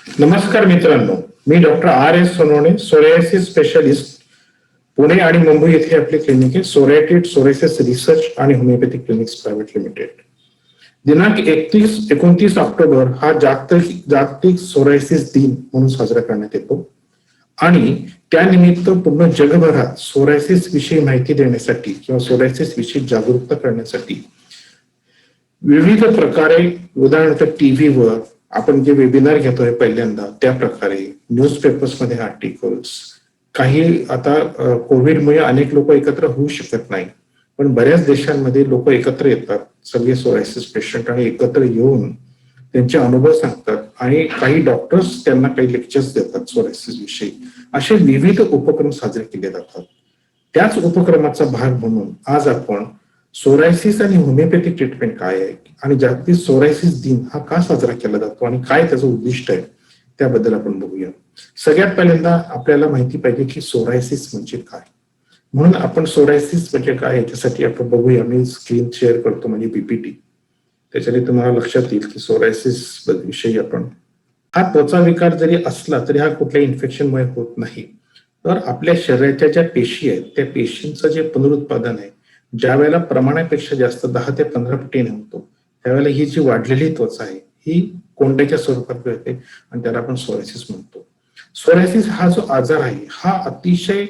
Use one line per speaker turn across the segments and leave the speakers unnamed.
नमस्कार मित्रांनो, मी doctor R S Sonawane, psoriasis specialist, Pune आणि मुंबई येथे आपले क्लिनिक आहे सोरायटिड सोरायसिस रिसर्च आणि होमिओपॅथिक क्लिनिक्स प्रायव्हेट लिमिटेड. दिनांक 29 ऑक्टोबर हा जागतिक सोरायसिस दिन म्हणून साजरा करण्यात येतो आणि त्यानिमित्त पूर्ण जगभरात सोरायसिस विषयी माहिती देण्यासाठी किंवा सोरायसिस विषयी जागरूकता करण्यासाठी विविध प्रकारे, उदाहरणार्थ टीव्हीवर आपण जे वेबिनार घेतोय पहिल्यांदा, त्या प्रकारे न्यूजपेपर्स मध्ये आर्टिकल्स, काही आता कोविडमुळे अनेक लोक एकत्र होऊ शकत नाही, पण बऱ्याच देशांमध्ये लोक एकत्र येतात, सगळे सोरायसिस पेशंट, आणि एकत्र येऊन त्यांचे अनुभव सांगतात आणि काही डॉक्टर्स त्यांना काही लेक्चर्स देतात सोरायसिस विषयी. असे विविध उपक्रम साजरे केले जातात. त्याच उपक्रमाचा भाग म्हणून आज आपण सोरायसिस आणि होमिओपॅथिक ट्रीटमेंट काय आहे आणि जागतिक सोरायसिस दिन हा का साजरा केला जातो आणि काय त्याचं उद्दिष्ट आहे त्याबद्दल आपण बघूया. सगळ्यात पहिल्यांदा आपल्याला माहिती पाहिजे की सोरायसिस म्हणजे काय, म्हणून आपण सोरायसिस म्हणजे काय याच्यासाठी आपण बघूया. मी स्क्रीन शेअर करतो, म्हणजे पीपीटी, त्याच्याने तुम्हाला लक्षात येईल की सोरायसिस विषयी आपण. हा त्वचा विकार जरी असला तरी हा कुठल्या इन्फेक्शनमुळे होत नाही, तर आपल्या शरीराच्या ज्या पेशी आहेत त्या पेशींचं जे पुनरुत्पादन आहे, ज्या वेळेला प्रमाणापेक्षा जास्त 10 ते 15 पटीने होतो, त्यावेळेला ही जी वाढलेली त्वचा आहे ही कोंड्याच्या स्वरूपात मिळते आणि त्याला आपण सोरायसिस म्हणतो. सोरायसिस हा जो आजार आहे हा अतिशय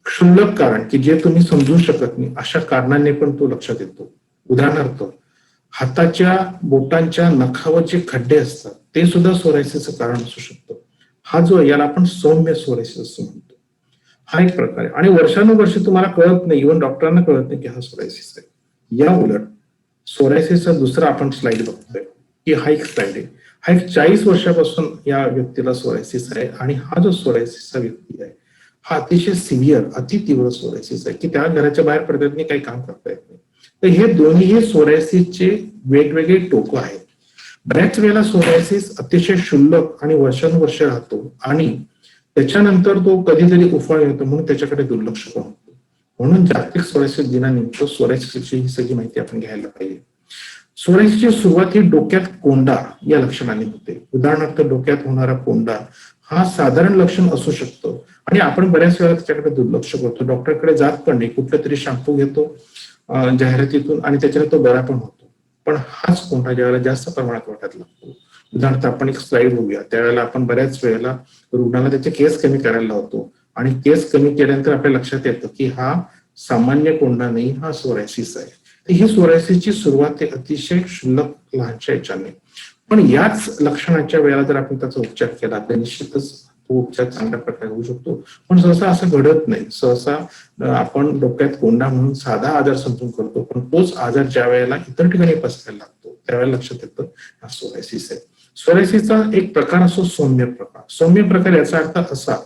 क्षुल्लक कारण की जे तुम्ही समजू शकत नाही अशा कारणाने पण तो लक्षात येतो. उदाहरणार्थ, हाताच्या बोटांच्या नखावर जे खड्डे असतात ते सुद्धा सोरायसिसचं कारण असू शकतं. हा जो याला आपण सौम्य सोरायसिस असं म्हणतो. हा एक प्रकार आहे आणि वर्षानुवर्ष तुम्हाला कळत नाही, इव्हन डॉक्टरांना कळत नाही की हा सोरायसिस आहे. या उलट सोरायसिसचा दुसरा आपण स्लाइड बघतोय की हा एक स्लाइड आहे. हा एक 40 वर्षापासून या व्यक्तीला सोरायसिस आहे आणि हा जो सोरायसिसचा व्यक्ती आहे हा अतिशय सिव्हिअर, अति तीव्र सोरायसिस आहे की त्या घराच्या बाहेर पडतात नाही, काही काम करता येत नाही. तर हे दोन्ही सोरायसिसचे वेगवेगळे टोकं आहेत. बऱ्याच वेळेला सोरायसिस अतिशय क्षुल्लक आणि वर्षानुवर्ष राहतो आणि त्याच्यानंतर तो कधीतरी उफाळ येतो, म्हणून त्याच्याकडे दुर्लक्ष पण होतो. म्हणून जागतिक सोरायसिस दिनानिमित्त सोरायसिसची ही सगळी माहिती आपण घ्यायला पाहिजे. सोरायसिसची सुरुवात ही डोक्यात कोंडा या लक्षणाने होते. उदाहरणार्थ, डोक्यात होणारा कोंडा हा साधारण लक्षण असू शकतं आणि आपण बऱ्याच वेळा त्याच्याकडे दुर्लक्ष करतो, डॉक्टरकडे जात पण नाही, कुठला तरी शॅम्पू घेतो जाहिरातीतून आणि त्याच्याने तो बरा पण होतो. पण हाच कोंडा ज्यावेळेला जास्त प्रमाणात वाटत लागतो, उदाहरणार्थ आपण एक स्लाइड बघूया, त्यावेळेला आपण बऱ्याच वेळेला रुग्णाला त्याचे केस कमी करायला लावतो आणि केस कमी केल्यानंतर आपल्या लक्षात येतं की हा सामान्य कोंडा नाही, हा सोरायसिस आहे. तर ही सोरायसिसची सुरुवात अतिशय क्षुल्लक लहानशा याच्याने, पण याच लक्षणाच्या वेळेला जर आपण त्याचा उपचार केला तर निश्चितच तो उपचार चांगल्या प्रकारे होऊ शकतो. पण सहसा असं घडत नाही. सहसा आपण डोक्यात कोंडा म्हणून साधा आजार समजून करतो, पण तोच आजार ज्या वेळेला इतर ठिकाणी पसरायला लागतो त्यावेळेला लक्षात येतं हा सोरायसिस आहे. सोरायसिसचा एक प्रकार असतो सौम्य प्रकार. सौम्य प्रकार याचा अर्थ असा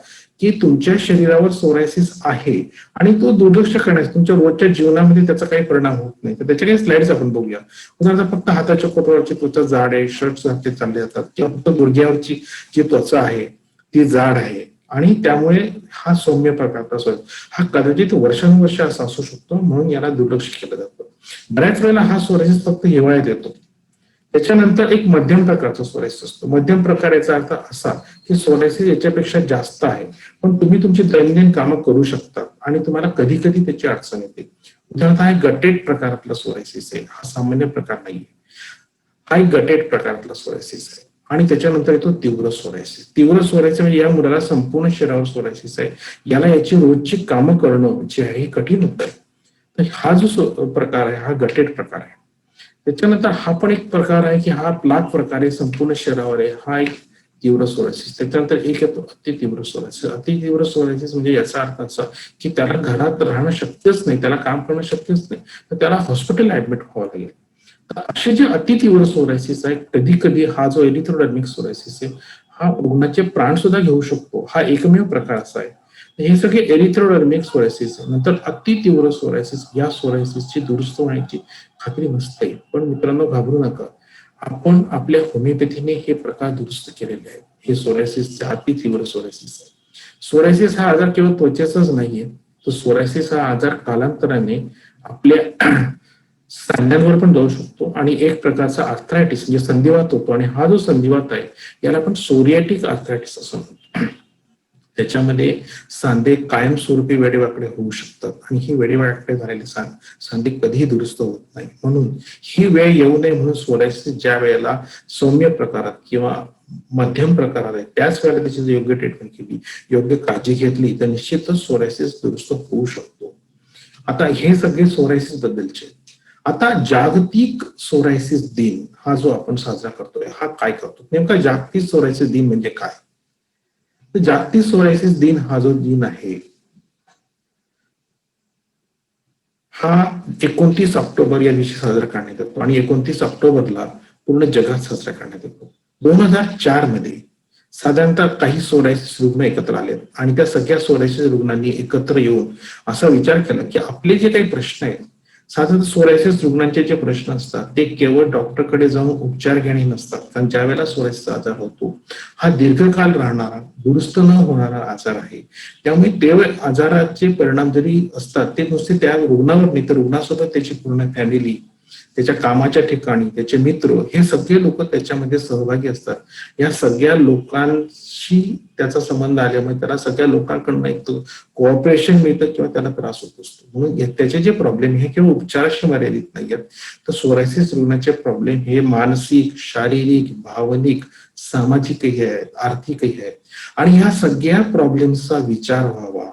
की तुमच्या शरीरावर सोरायसिस आहे आणि तो दुर्लक्ष करण्यास तुमच्या रोजच्या जीवनामध्ये त्याचा काही परिणाम होत नाही. तर त्याच्या काही स्लाइड्स आपण बघूया. उदाहरणार्थ, फक्त हाताच्या कोपऱ्यावरची त्वचा जाड आहे, शर्ट सारखे चालले जातात, किंवा फक्त गुडघ्यावरची जी त्वचा आहे ती जाड आहे आणि त्यामुळे हा सौम्य प्रकारचा सोरायसिस हा कदाचित वर्षानुवर्ष असा असू शकतो, म्हणून याला दुर्लक्ष केलं जातं. बऱ्याच वेळेला हा सोरायसिस फक्त हिवाळ्यात येतो. त्याच्यानंतर एक मध्यम प्रकारचा सोरायसिस असतो. मध्यम प्रकार याचा अर्थ असा की सोरायसिस याच्यापेक्षा जास्त आहे, पण तुम्ही तुमची दैनंदिन कामं करू शकता आणि तुम्हाला कधी कधी त्याची अडचण येते. उदाहरणार्थ, हा गटेड प्रकारातला सोरायसिस आहे, हा सामान्य प्रकार नाहीये. हा एक गटेड प्रकारातला सोरायसिस आहे आणि त्याच्यानंतर येतो तीव्र सोरायसिस. तीव्र सोरायसिस म्हणजे या मुलाला संपूर्ण शरीरावर सोरायसिस आहे, याला याची रोजची कामं करणं जे आहे कठीण होत आहे. तर हा जो प्रकार आहे हा गटेड प्रकार आहे. त्याच्यानंतर हा पण एक प्रकार आहे की हा प्लाक प्रकार आहे, संपूर्ण शरीरावर आहे, हा एक तीव्र सोरायसिस. त्याच्यानंतर एक येतो अतितीव्र सोरायसिस. अतितीव्र सोरायसिस म्हणजे याचा अर्थ असा की त्याला घरात राहणं शक्यच नाही, त्याला काम करणं शक्यच नाही, तर त्याला हॉस्पिटल ऍडमिट व्हावं लागेल. तर असे जे अतितीव्र सोरायसिस आहे, कधी कधी हा जो एरिथ्रोडर्मिक सोरायसिस आहे हा रुग्णाचे प्राण सुद्धा घेऊ शकतो. हा एकमेव प्रकार असा आहे. हे सगळे एरिथ्रोडर्मिक सोरायसिस आहे. नंतर अतितीव्र सोरायसिस, या सोरायसिसची दुरुस्त होण्याची खात्री नसते. पण मित्रांनो, घाबरू नका, आपण आपल्या होमिओपॅथीने हे प्रकार दुरुस्त केलेले आहेत. हे सोरायसिसचे अतितीव्र सोरायसिस आहे. सोरायसिस हा आजार केवळ त्वचेचाच नाहीये, तो सोरायसिस हा आजार कालांतराने आपल्या सांध्यांवर पण जाऊ शकतो आणि एक प्रकारचा आर्थरायटिस म्हणजे संधिवात होतो आणि हा जो संधिवात आहे याला आपण सोरियाटिक आर्थरायटिस असं म्हणतो. त्याच्यामध्ये सांधे कायमस्वरूपी वेडेवाकडे होऊ शकतात आणि ही वेडेवाकडे झालेली सांधे कधीही दुरुस्त होत नाही. म्हणून ही वेळ येऊ नये म्हणून सोरायसिस ज्या वेळेला सौम्य प्रकारात किंवा मध्यम प्रकारात आहे त्याच वेळेला त्याची योग्य ट्रीटमेंट केली, योग्य काळजी घेतली तर निश्चितच सोरायसिस दुरुस्त होऊ शकतो. आता हे सगळे सोरायसिस बद्दलचे. आता जागतिक सोरायसिस दिन हा जो आपण साजरा करतोय हा काय करतो, नेमका जागतिक सोरायसिस दिन म्हणजे काय? तर जागतिक सोरायसिस दिन हा जो दिन आहे हा 29 ऑक्टोबर या दिवशी साजरा करण्यात येतो आणि 29 ऑक्टोबरला पूर्ण जगात साजरा करण्यात येतो. 2004 मध्ये साधारणतः काही सोरायसिस रुग्ण एकत्र आले आणि त्या सगळ्या सोरायसिस रुग्णांनी एकत्र येऊन असा विचार केला की आपले जे काही प्रश्न आहेत, साधारणतः सोरायसिस रुग्णांचे जे प्रश्न असतात ते केवळ डॉक्टरकडे जाऊन उपचार घेणे नसतात. कारण ज्या वेळेला सोरायसिस आजार होतो हा दीर्घकाळ राहणारा दुरुस्त न होणारा आजार आहे. त्यामुळे ते आजाराचे परिणाम जरी असतात ते नुसते त्या रुग्णावर नाही तर रुग्णासोबत त्याची पूर्ण फॅमिली, त्याच्या कामाच्या ठिकाणी त्याचे मित्र हे सगळे लोक त्याच्यामध्ये सहभागी असतात. या सगळ्या लोकांशी त्याचा संबंध आल्यामुळे त्याला सगळ्या लोकांकडून एक कोऑपरेशन मिळतं किंवा त्याला त्रास होत असतो. म्हणून त्याचे जे प्रॉब्लेम हे केवळ उपचाराशी मर्यादित नाही आहेत, तर सोरायसिस रुग्णाचे प्रॉब्लेम हे मानसिक, शारीरिक, भावनिक, सामाजिकही आहेत, आर्थिकही आहेत आणि ह्या सगळ्या प्रॉब्लेम्सचा विचार व्हावा,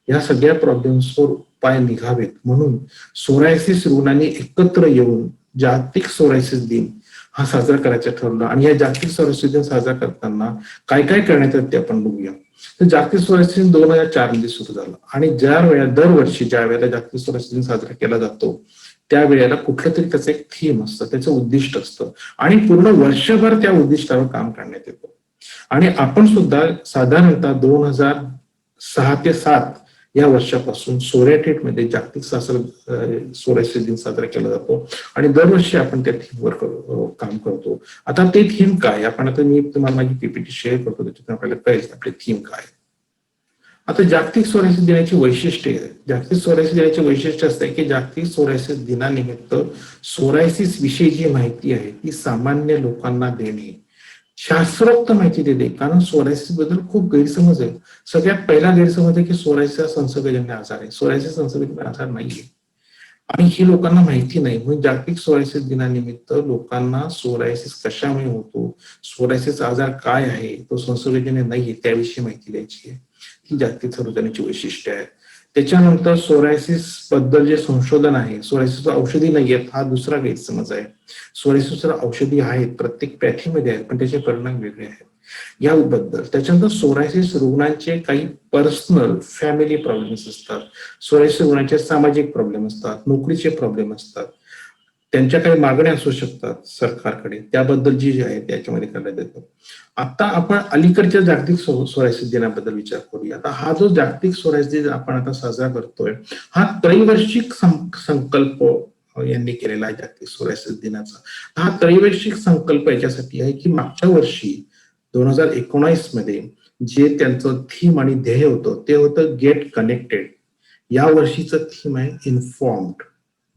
या सगळ्या प्रॉब्लेम्सवर उपाय निघावेत म्हणून सोरायसिस रुग्णांनी एकत्र येऊन जागतिक सोरायसिस दिन हा साजरा करायचं ठरवलं. आणि या जागतिक सोरायसिस दिन साजरा करताना काय काय करण्यात येतं ते आपण बघूया. तर जागतिक सोरायसिस दिन 2004 मध्ये सुरू झालं आणि दरवर्षी ज्या वेळेला जागतिक सोरायसिस दिन साजरा केला जातो त्यावेळेला कुठलं तरी त्याचं एक थीम असतं, त्याचं उद्दिष्ट असतं आणि पूर्ण वर्षभर त्या उद्दिष्टावर काम करण्यात येतं. आणि आपण सुद्धा साधारणतः 2006 ते 7 या वर्षापासून सोरायटेट मध्ये जागतिक सोरायसिस दिन साजरा केला जातो आणि दरवर्षी आपण त्या थीमवर काम करतो. आता ते थीम काय, आपण आता मी तुम्हाला माझी पीपीटी शेअर करतो, त्याच्यात आपल्याला कळेल आपले थीम काय. आता जागतिक सोरायसिस दिनाची वैशिष्ट्ये, जागतिक सोरायसिस दिनाचे वैशिष्ट्य असते की जागतिक सोरायसिस दिनानिमित्त सोरायसिस विषयी जी माहिती आहे ती सामान्य लोकांना देणे, शास्त्रोक्त माहिती देते. कारण सोरायसिस बद्दल खूप गैरसमज आहे. सगळ्यात पहिला गैरसमज आहे की सोरायसिस हा संसर्गजन्य आजार आहे. सोरायसिस संसर्गजन्य आजार नाहीये आणि ही लोकांना माहिती नाही. म्हणून जागतिक सोरायसिस दिनानिमित्त लोकांना सोरायसिस कशामुळे होतो, सोरायसिस आजार काय आहे, तो संसर्गजन्य नाहीये त्याविषयी माहिती द्यायची आहे. ही जागतिक संसर्गजन्याची वैशिष्ट्य आहे. त्याच्यानंतर सोरायसिस बद्दल जे संशोधन आहे, सोरायसिस औषधी नाही आहेत हा दुसरा गैरसमज आहे. सोरायसिस औषधी आहेत, प्रत्येक पॅथीमध्ये आहेत, पण त्याचे परिणाम वेगळे आहेत याबद्दल. त्याच्यानंतर सोरायसिस रुग्णांचे काही पर्सनल फॅमिली प्रॉब्लेम्स असतात, सोरायसिस रुग्णांचे सामाजिक प्रॉब्लेम असतात, नोकरीचे प्रॉब्लेम असतात, त्यांच्या काही मागण्या असू शकतात सरकारकडे, त्याबद्दल जी आहे त्याच्यामध्ये करण्यात येतं. आता आपण अलीकडच्या जागतिक सोरायसिस दिनाबद्दल विचार करूया. आता हा जो जागतिक सोरायसिस दिन आपण आता साजरा करतोय हा त्रैवार्षिक संकल्प यांनी केलेला आहे. जागतिक सोरायसिस दिनाचा हा त्रैवार्षिक संकल्प याच्यासाठी आहे की मागच्या वर्षी 2019 मध्ये जे त्यांचं थीम आणि ध्येय होतं ते होतं गेट कनेक्टेड. या वर्षीचं थीम आहे इन्फॉर्म्ड,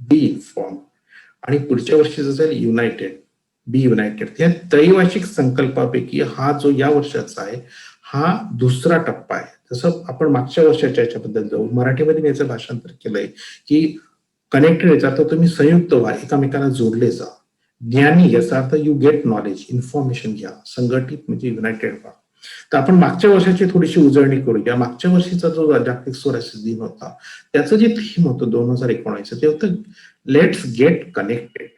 बी इन्फॉर्म्ड आणि पुढच्या वर्षीचं असेल युनायटेड, बी युनायटेड. या त्रैवार्षिक संकल्पापैकी हा जो या वर्षाचा आहे हा दुसरा टप्पा आहे. जसं आपण मागच्या वर्षाच्या याच्याबद्दल जाऊ, मराठीमध्ये मी याचं भाषांतर केलंय की कनेक्टेड याचा अर्थ तुम्ही संयुक्त व्हा, एकमेकांना जोडले जा. ज्ञानी याचा earth you get knowledge, information घ्या. संघटित म्हणजे युनायटेड व्हा. तर आपण मागच्या वर्षाची थोडीशी उजळणी करूया. मागच्या वर्षीचा जो जागतिक सोरायसिस दिन होता त्याचं जे थीम होतं 2019 ते होतं लेट्स गेट कनेक्टेड.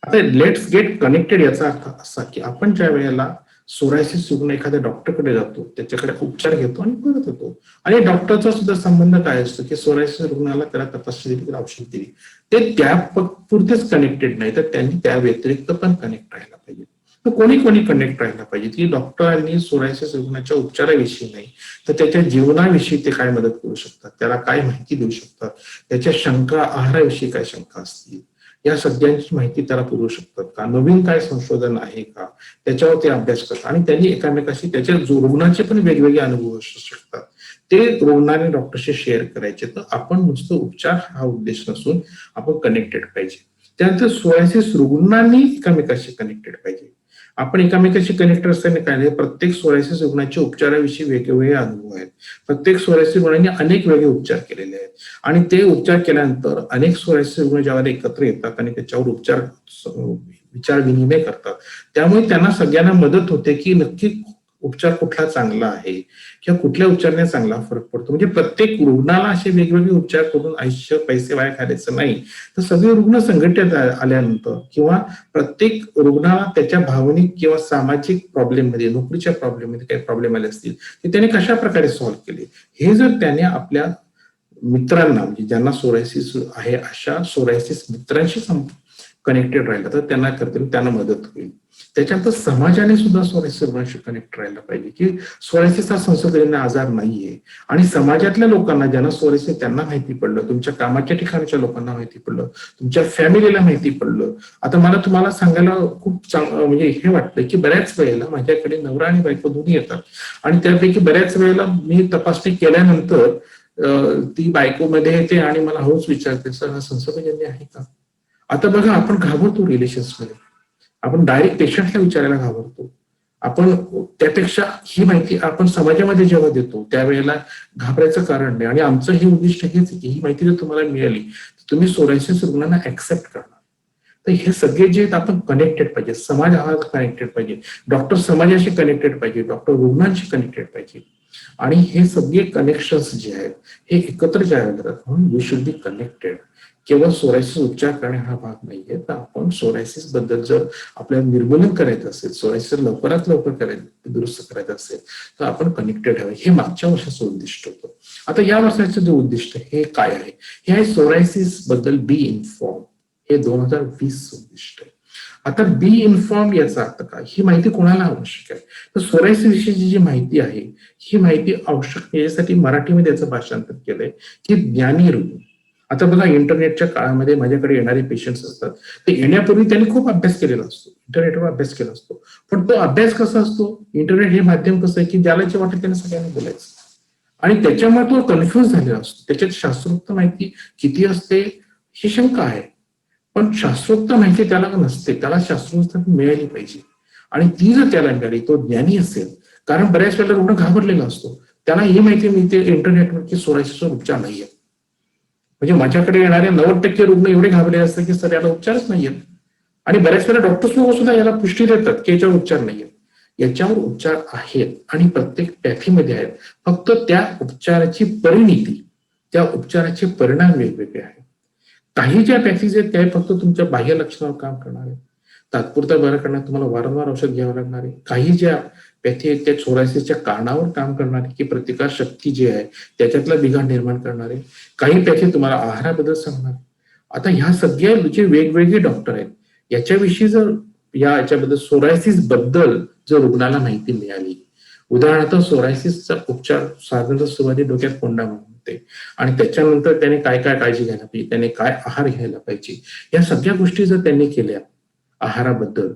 आता लेट्स गेट कनेक्टेड याचा अर्थ असा की आपण ज्या वेळेला सोरायसिस रुग्ण एखाद्या डॉक्टरकडे जातो, त्याच्याकडे उपचार घेतो आणि परत येतो. आणि डॉक्टरचा सुद्धा संबंध काय असतो की सोरायसिस रुग्णाला त्याला तपासणी दिली, औषध दिली, ते त्या पुरतेच कनेक्टेड नाही तर त्यांनी त्या व्यतिरिक्त पण कनेक्ट राहायला पाहिजे. तर कोणी कोणी कनेक्ट राहायला पाहिजे की डॉक्टरांनी सोरायसिस रुग्णाच्या उपचाराविषयी नाही तर त्याच्या जीवनाविषयी ते काय मदत करू शकतात, त्याला काय माहिती देऊ शकतात, त्याच्या शंका, आहाराविषयी काय शंका असतील, या सगळ्यांची माहिती त्याला पुरवू शकतात का, नवीन काय संशोधन आहे का, त्याच्यावर ते अभ्यास करतात. आणि त्यांनी एकामेकाशी त्याच्या रुग्णाचे पण वेगवेगळे अनुभव असू शकतात, ते रुग्णाने डॉक्टरशी शेअर करायचे. तर आपण नुसतं उपचार हा उद्देश नसून आपण कनेक्टेड पाहिजे. त्यानंतर सोरायसिस रुग्णांनी एकमेकाशी कनेक्टेड पाहिजे. आपण एकमेकाशी कनेक्टेड असताना काय नाही, प्रत्येक सोरायसिस रुग्णाच्या उपचाराविषयी वेगवेगळे अनुभव आहेत. प्रत्येक सोरायसिस रुग्णांनी अनेक वेगळे उपचार केलेले आहेत आणि ते उपचार केल्यानंतर अनेक सोरायसिस रुग्ण ज्यावेळेला एकत्र येतात आणि त्याच्यावर विचार विनिमय करतात, त्यामुळे त्यांना सगळ्यांना मदत होते की नक्की उपचार कुठला चांगला आहे किंवा कुठल्या उपचाराने चांगला फरक पडतो. म्हणजे प्रत्येक रुग्णाला असे वेगवेगळे उपचार करून आयुष्य पैसे वाया घालायचं नाही, तर सगळे रुग्ण संघटित आल्यानंतर किंवा प्रत्येक रुग्णाला त्याच्या भावनिक किंवा सामाजिक प्रॉब्लेम मध्ये, नोकरीच्या प्रॉब्लेम मध्ये काही प्रॉब्लेम आले असतील ते त्याने कशा प्रकारे सॉल्व्ह केले, हे जर त्याने आपल्या मित्रांना, म्हणजे ज्यांना सोरायसिस आहे अशा सोरायसिस मित्रांशी कनेक्टेड राहिलं तर त्यांना करतील, त्यांना मदत होईल. त्याच्यानंतर समाजाने सुद्धा सोरायसिस रुग्णांशी कनेक्ट राहायला पाहिजे की सोरायसिस हा संसर्गजन्य आजार नाहीये आणि समाजातल्या लोकांना ज्यांना सोरायसिस त्यांना माहिती पडलं, तुमच्या कामाच्या ठिकाणच्या लोकांना माहिती पडलं, तुमच्या फॅमिलीला माहिती पडलं. आता मला तुम्हाला सांगायला खूप म्हणजे हे वाटतं की बऱ्याच वेळेला माझ्याकडे नवरा आणि बायको दोन्ही येतात आणि त्यापैकी बऱ्याच वेळेला मी तपासणी केल्यानंतर ती बायकोमध्ये येते आणि मला हळूच विचारते, सर हा संसर्गजन्य आहे का? आता बघा, आपण घाबरतो रिलेशन्समध्ये, आपण डायरेक्ट पेशंटला विचारायला घाबरतो. आपण त्यापेक्षा ही माहिती आपण समाजामध्ये जेव्हा देतो त्यावेळेला घाबरायचं कारण नाही. आणि आमचं हे उद्दिष्ट हेच की ही माहिती जर तुम्हाला मिळाली तर तुम्ही सोरायसिस रुग्णांना ऍक्सेप्ट करणार. तर हे सगळे जे आपण कनेक्टेड पाहिजे, समाज हा कनेक्टेड पाहिजे, डॉक्टर समाजाशी कनेक्टेड पाहिजे, डॉक्टर रुग्णांशी कनेक्टेड पाहिजे आणि हे सगळे कनेक्शन्स जे आहेत हे एकत्र करायला लागतात. म्हणून वी शुड बी कनेक्टेड. केवळ सोरायसिस उपचार करणे हा भाग नाहीये, तर आपण सोरायसिस बद्दल जर आपल्याला निर्मूलन करायचं असेल, सोरायसिस लवकरात लवकर करायचं, दुरुस्त करायचं असेल तर आपण कनेक्टेड हवे. हे मागच्या वर्षाचं उद्दिष्ट होतं. आता या वर्षाचं जे उद्दिष्ट हे काय आहे, हे आहे सोरायसिस बद्दल बी इन्फॉर्म. हे 2020 उद्दिष्ट आहे. आता बी इन्फॉर्म याचा अर्थ काय, ही माहिती कोणाला आवश्यक आहे, तर सोरायसिस विषयीची जी माहिती आहे ही माहिती आवश्यक, यासाठी मराठीमध्ये याचं भाषांतर केलंय की ज्ञानी रुग्ण. आता बघा, इंटरनेटच्या काळामध्ये माझ्याकडे येणारे पेशंट्स असतात, ते येण्यापूर्वी त्यांनी खूप अभ्यास केलेला असतो, इंटरनेटवर अभ्यास केला असतो. पण तो अभ्यास कसा असतो, इंटरनेट हे माध्यम कसं आहे की ज्याला जे वाटेल त्याने सगळ्यांना बोलायचं आणि त्याच्यामुळे तो कन्फ्युज झालेला असतो. त्याच्यात शास्त्रोक्त माहिती किती असते ही शंका आहे, पण शास्त्रोक्त माहिती त्याला नसते, त्याला शास्त्रोक्त मिळाली पाहिजे आणि ती जर त्याला मिळाली, तो ज्ञानी असेल. कारण बऱ्याच वेळेला रुग्ण घाबरलेला असतो, त्याला ही माहिती मिळते इंटरनेटवर की सोरायसिसवर उपचार नाहीये. म्हणजे माझ्याकडे येणारे 90% रुग्ण एवढे घाबरले असतात की सर याला उपचारच नाहीयेत आणि बऱ्याच वेळेला डॉक्टर्स लोक सुद्धा याला पुष्टी देतात की याच्यावर उपचार नाहीयेत. याच्यावर उपचार आहेत आणि प्रत्येक पॅथीमध्ये आहेत, फक्त त्या उपचाराची परिणिती, त्या उपचाराचे परिणाम वेगवेगळे आहेत. काही ज्या पॅथीज आहेत त्या फक्त तुमच्या बाह्य लक्षणावर काम करणार आहेत, तात्पुरता बरा करण्यात तुम्हाला वारंवार औषध घ्यावं लागणार आहे. काही ज्या पॅथी आहेत त्या सोरायसिसच्या कारणावर काम करणारे की प्रतिकार शक्ती जी आहे त्याच्यातला बिघाड निर्माण करणारे. काही पॅथी तुम्हाला आहाराबद्दल सांगणार. आता ह्या सगळ्या जे वेगवेगळे डॉक्टर आहेत याच्याविषयी जर याच्याबद्दल सोरायसिस बद्दल जर रुग्णाला माहिती मिळाली, उदाहरणार्थ सोरायसिसचा उपचार साधारणतः सुरुवाती डोक्यात कोंडा होते आणि त्याच्यानंतर त्याने काय काय काळजी घ्यायला पाहिजे, त्याने काय आहार घ्यायला पाहिजे, या सगळ्या गोष्टी जर त्यांनी केल्या आहाराबद्दल,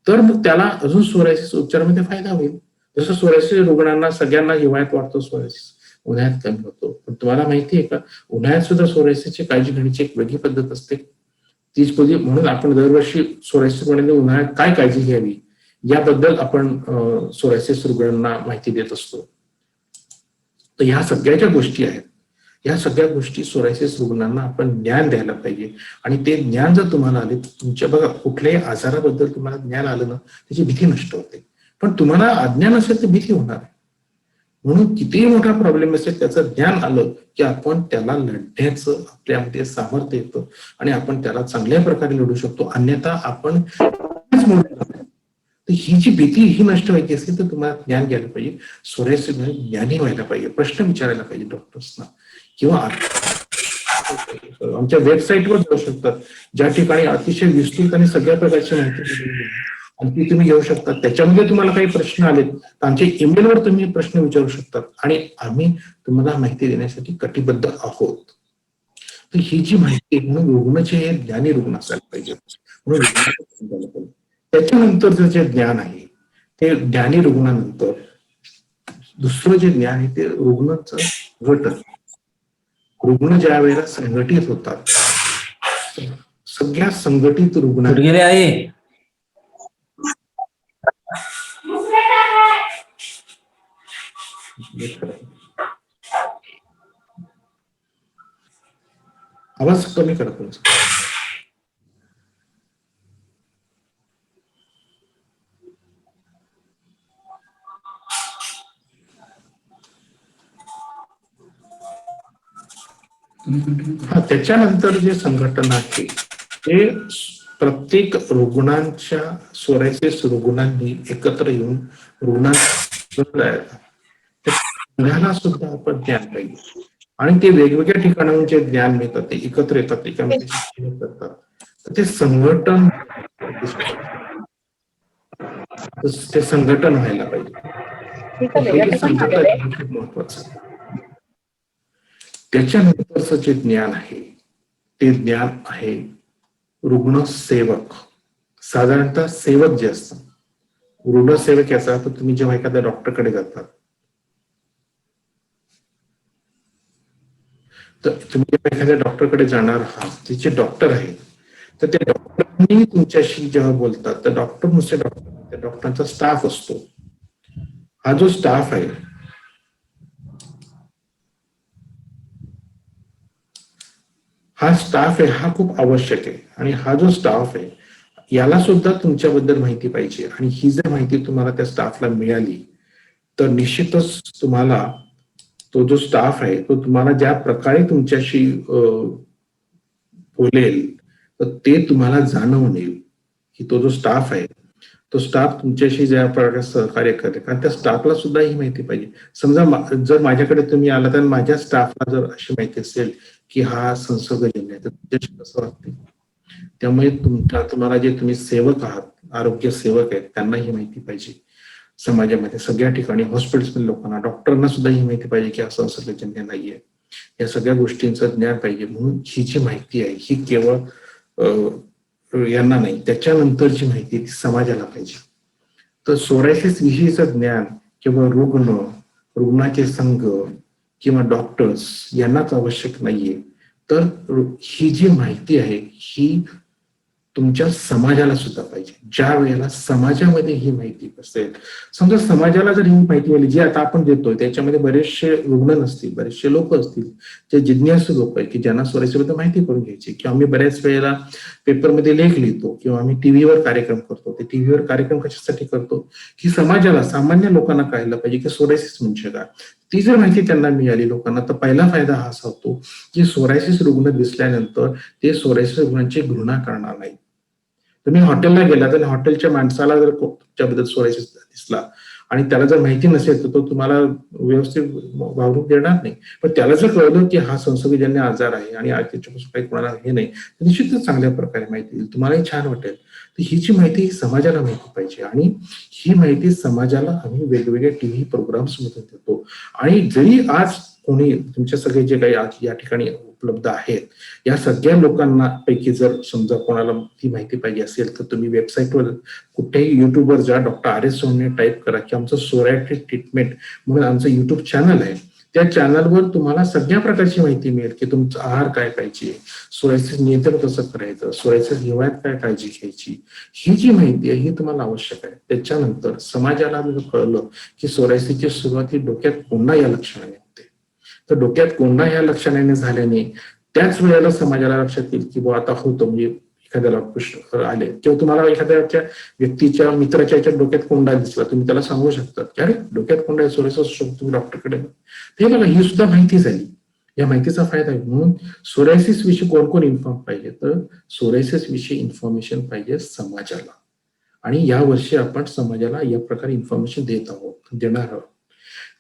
तर मग त्याला अजून सोरायसिस उपचारामध्ये फायदा होईल. जसं सोरायसिस रुग्णांना सगळ्यांना हिवाळ्यात वाटतो सोरायसिस, उन्हाळ्यात कमी होतो. पण तुम्हाला माहिती आहे का, उन्हाळ्यात सुद्धा सोरायसिसची काळजी घेण्याची एक वेगळी पद्धत असते. तीच पद्धत म्हणून आपण दरवर्षी सोरायसिस रुग्णांनी उन्हाळ्यात काय काळजी घ्यावी याबद्दल आपण सोरायसिस रुग्णांना माहिती देत असतो. तर ह्या सगळ्या ज्या गोष्टी आहेत, ह्या सगळ्या गोष्टी सोरायसिस रुग्णांना आपण ज्ञान द्यायला पाहिजे आणि ते ज्ञान जर तुम्हाला आले, तुमच्या बघा कुठल्याही आजाराबद्दल तुम्हाला ज्ञान आलं ना, त्याची भीती नष्ट होते. पण तुम्हाला अज्ञान असेल तर भीती होणार आहे. म्हणून कितीही मोठा प्रॉब्लेम असेल त्याचं ज्ञान आलं की आपण त्याला लढण्याचं आपल्यामध्ये सामर्थ्य येतं आणि आपण त्याला चांगल्या प्रकारे लढू शकतो. अन्यथा आपण ही जी भीती ही नष्ट व्हायची असेल तर तुम्हाला ज्ञान घ्यायला पाहिजे, सोरायसिस ज्ञानी व्हायला पाहिजे, प्रश्न विचारायला पाहिजे डॉक्टर्सना किंवा आमच्या वेबसाईटवर जाऊ शकतात, ज्या ठिकाणी अतिशय विस्तृत आणि सगळ्या प्रकारची माहिती दिलेली आहे आणि ती तुम्ही घेऊ शकता. त्याच्यामध्ये तुम्हाला काही प्रश्न आले तर आमच्या ईमेलवर तुम्ही प्रश्न विचारू शकतात आणि आम्ही तुम्हाला माहिती देण्यासाठी कटिबद्ध आहोत. तर ही जी माहिती आहे म्हणून रुग्णाचे हे ज्ञानी रुग्ण असायला पाहिजे. म्हणून त्याच्यानंतर जे ज्ञान आहे ते ज्ञानी रुग्णानंतर दुसरं जे ज्ञान आहे ते रुग्णाचं गट. रुग्ण ज्या वेळेला संघटित होतात, सगळ्या संघटित रुग्ण
गेले आहे.
आवाज कमी करा तुमचा. हा, त्याच्यानंतर जे संघटना आहे ते प्रत्येक रुग्णांच्या सोरायसिस रुग्णांनी एकत्र येऊन रुग्णांना सुद्धा आपण ज्ञान पाहिजे आणि ते वेगवेगळ्या ठिकाणाहून जे ज्ञान मिळतात ते एकत्र येतात एकामेकांशी करतात. तर ते संघटन व्हायला पाहिजे. हे संघटन खूप महत्वाचं आहे. त्याच्यानंतरचं जे ज्ञान आहे ते ज्ञान आहे रुग्णसेवक. साधारणतः सेवक जे असतात, रुग्णसेवक याचा अर्थ तुम्ही जेव्हा एखाद्या डॉक्टरकडे जातात तर तुम्ही जेव्हा एखाद्या डॉक्टरकडे जाणार आहात, तिचे डॉक्टर आहेत, तर त्या डॉक्टरांनी तुमच्याशी जेव्हा बोलतात तर डॉक्टर नुसते डॉक्टर, त्या डॉक्टरांचा स्टाफ असतो. हा जो स्टाफ आहे हा खूप आवश्यक आहे आणि हा जो स्टाफ आहे याला सुद्धा तुमच्याबद्दल माहिती पाहिजे आणि ही जर माहिती तुम्हाला त्या स्टाफला मिळाली तर निश्चितच तुम्हाला तो जो स्टाफ आहे तो तुम्हाला ज्या प्रकारे तुमच्याशी बोलेल तर ते तुम्हाला जाणवून येईल की तो जो स्टाफ आहे तो स्टाफ तुमच्याशी ज्या प्रकारे सहकार्य करेल. कारण त्या स्टाफला सुद्धा ही माहिती पाहिजे. समजा जर माझ्याकडे तुम्ही आला तर माझ्या स्टाफला जर अशी माहिती असेल की हा संसर्गजन्य आहे तर तुमच्याशी कसं वाटते. त्यामुळे तुम्हाला जे तुम्ही सेवक आहात, आरोग्य सेवक आहेत, त्यांना ही माहिती पाहिजे. समाजामध्ये सगळ्या ठिकाणी हॉस्पिटल्समध्ये लोकांना, डॉक्टरांना सुद्धा ही माहिती पाहिजे की हा संसर्गजन्य नाहीये. या सगळ्या गोष्टींचं ज्ञान पाहिजे. म्हणून ही जी माहिती आहे ही केवळ यांना नाही, त्याच्यानंतरची माहिती ती समाजाला पाहिजे. तर सोरायसिस विषयीचं ज्ञान केवळ रुग्णाचे संघ किंवा डॉक्टर्स यांनाच आवश्यक नाहीये, तर ही जी माहिती आहे ही तुमच्या समाजाला सुद्धा पाहिजे. ज्या वेळेला समाजामध्ये ही माहिती असेल, समजा समाजाला जर ही माहिती मिळाली जी आता आपण देतोय त्याच्यामध्ये बरेचसे रुग्ण नसतील, बरेचसे लोक असतील जे जिज्ञासू लोक आहेत की ज्यांना सोरायसिसबद्दल माहिती करून घ्यायची, किंवा आम्ही बऱ्याच वेळेला पेपरमध्ये लेख लिहितो किंवा आम्ही टीव्हीवर कार्यक्रम करतो. ते टीव्हीवर कार्यक्रम कशासाठी करतो की समाजाला, सामान्य लोकांना कळायला पाहिजे की सोरायसिस म्हणजे काय. ती जर माहिती त्यांना मिळाली लोकांना तर पहिला फायदा हा असा होतो की सोरायसिस रुग्ण दिसल्यानंतर ते सोरायसिस रुग्णांची घृणा करणार नाही. तुम्ही हॉटेलला गेला तर हॉटेलच्या माणसाला जर तुमच्याबद्दल सोरायसिस दिसला आणि त्याला जर माहिती नसेल तर तो तुम्हाला व्यवस्थित वागणूक देणार नाही. पण त्याला जर कळलं की हा संसर्गजन्य आजार आहे आणि त्याच्यापासून काही कोणाला हे नाही तर निश्चितच चांगल्या प्रकारे माहिती देईल, तुम्हालाही छान वाटेल. तर ही जी माहिती ही समाजाला माहिती पाहिजे आणि ही माहिती समाजाला आम्ही वेगवेगळ्या टीव्ही प्रोग्राम्स मधून देतो. आणि जरी आज कोणी तुमच्या सगळे जे काही आज या ठिकाणी उपलब्ध आहेत या सगळ्या लोकांना पैकी जर समजा कोणाला ती माहिती पाहिजे असेल तर तुम्ही वेबसाईटवर कुठेही युट्यूबवर जा, doctor R S Sonawane type करा की आमचं सोरायसिस ट्रीटमेंट म्हणून आमचं युट्यूब चॅनल आहे. त्या चॅनलवर तुम्हाला सगळ्या प्रकारची माहिती मिळेल की तुमचा आहार काय पाहिजे, सोरायसिस नियंत्रण कसं करायचं, सोरायसिस हिवाळ्यात काय काळजी घ्यायची, ही जी माहिती आहे ही तुम्हाला आवश्यक आहे. त्याच्यानंतर समाजाला जर कळलं की सोरायसिसची सुरुवाती डोक्यात कोंडा या लक्षणाने होते, तर डोक्यात कोंडा या लक्षणाने झाल्याने त्याच वेळेला समाजाला लक्षात येईल की आता होतो, म्हणजे एखाद्याला कुष्ठ आले किंवा तुम्हाला एखाद्या व्यक्तीच्या मित्राच्या याच्यात डोक्यात कोंडा दिसला, तुम्ही त्याला सांगू शकता की अरे डोक्यात कोंडा सोरायसिस, तुम्ही डॉक्टरकडे. ते बघा ही सुद्धा माहिती झाली, या माहितीचा फायदा आहे. म्हणून सोरायसिस विषयी कोण कोण इन्फॉर्म पाहिजे, तर सोरायसिस विषयी इन्फॉर्मेशन पाहिजे समाजाला. आणि या वर्षी आपण समाजाला या प्रकारे इन्फॉर्मेशन देणार आहोत.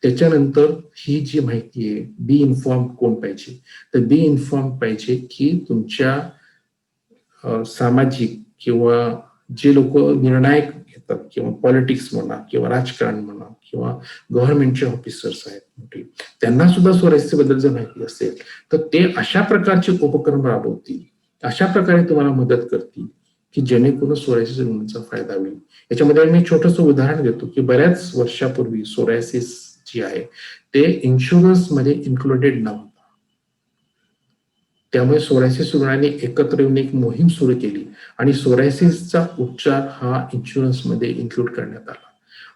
त्याच्यानंतर ही जी माहिती आहे, बी इन्फॉर्म कोण पाहिजे, तर बी इन्फॉर्म पाहिजे की तुमच्या सामाजिक किंवा जे लोक निर्णायक घेतात किंवा पॉलिटिक्स म्हणा किंवा राजकारण म्हणा किंवा गव्हर्नमेंटचे ऑफिसर्स आहेत मोठी, त्यांना सुद्धा सोरायसिस बद्दल जर माहिती असेल तर ते अशा प्रकारचे उपक्रम राबवतील, अशा प्रकारे तुम्हाला मदत करतील की जेणेकरून सोरायसिस रुग्णांचा फायदा होईल. याच्यामध्ये मी छोटंसं उदाहरण देतो की बऱ्याच वर्षापूर्वी सोरायसिस जी आहे ते इन्शुरन्स मध्ये इन्क्लुडेड नव्हतं. त्यामुळे सोरायसिस रुग्णांनी एकत्र येऊन एक मोहीम सुरू केली आणि सोरायसिसचा उपचार हा इन्शुरन्समध्ये इन्क्लूड करण्यात आला.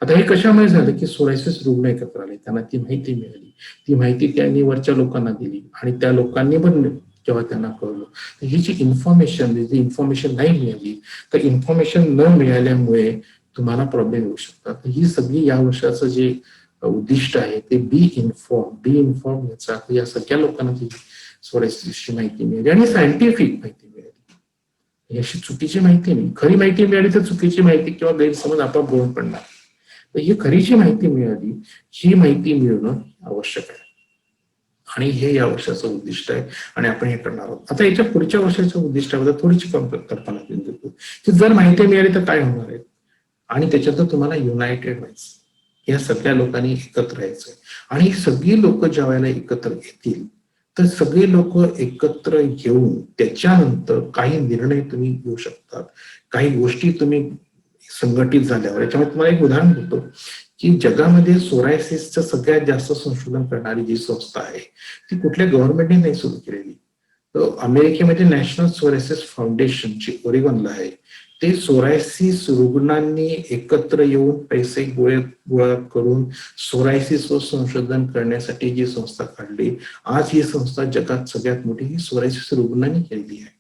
आता हे कशामुळे झालं की सोरायसिस रुग्ण एकत्र आले, त्यांना ती माहिती मिळाली, ती माहिती त्यांनी वरच्या लोकांना दिली आणि त्या लोकांनी पण जेव्हा त्यांना कळलं, ही जी इन्फॉर्मेशन नाही मिळाली, तर इन्फॉर्मेशन न मिळाल्यामुळे तुम्हाला प्रॉब्लेम येऊ शकतात. ही सगळी या वर्षाचं जे उद्दिष्ट आहे ते बी इन्फॉर्म याचा या सगळ्या लोकांना सोरायसिसची माहिती मिळाली आणि सायंटिफिक माहिती मिळाली. अशी चुकीची माहिती नाही, खरी माहिती मिळाली तर चुकीची माहिती किंवा गैरसमज आपोआप गळून पडणार. तर ही खरी जी माहिती मिळाली, ही माहिती मिळणं आवश्यक आहे आणि हे या वर्षाचं उद्दिष्ट आहे आणि आपण हे करणार आहोत. आता याच्या पुढच्या वर्षाच्या उद्दिष्टाबद्दल थोडीशी कल्पना देतो की जर माहिती मिळाली तर काय होणार आहे आणि त्याच्यात तुम्हाला युनायटेड व्हायचं, या सगळ्या लोकांनी एकत्र यायचंय आणि सगळी लोक ज्या वेळेला एकत्र येतील तर सगळे लोक एकत्र येऊन त्याच्यानंतर काही निर्णय तुम्ही घेऊ शकतात, काही गोष्टी तुम्ही संघटित झाल्यावर. याच्यामध्ये तुम्हाला एक उदाहरण देतो की जगामध्ये सोरायसिसचं सगळ्यात जास्त संशोधन करणारी जी संस्था आहे ती कुठल्या गव्हर्नमेंटने नाही सुरू केलेली. तर अमेरिकेमध्ये नॅशनल सोरायसिस फाउंडेशन जी ओरेगॉनला आहे, ते सोरायसिस रुग्णांनी एकत्र येऊन पैसे गोळा करून सोरायसिसवर संशोधन करण्यासाठी जी संस्था काढली, आज ही संस्था जगात सगळ्यात मोठी ही सोरायसिस रुग्णांनी केलेली आहे.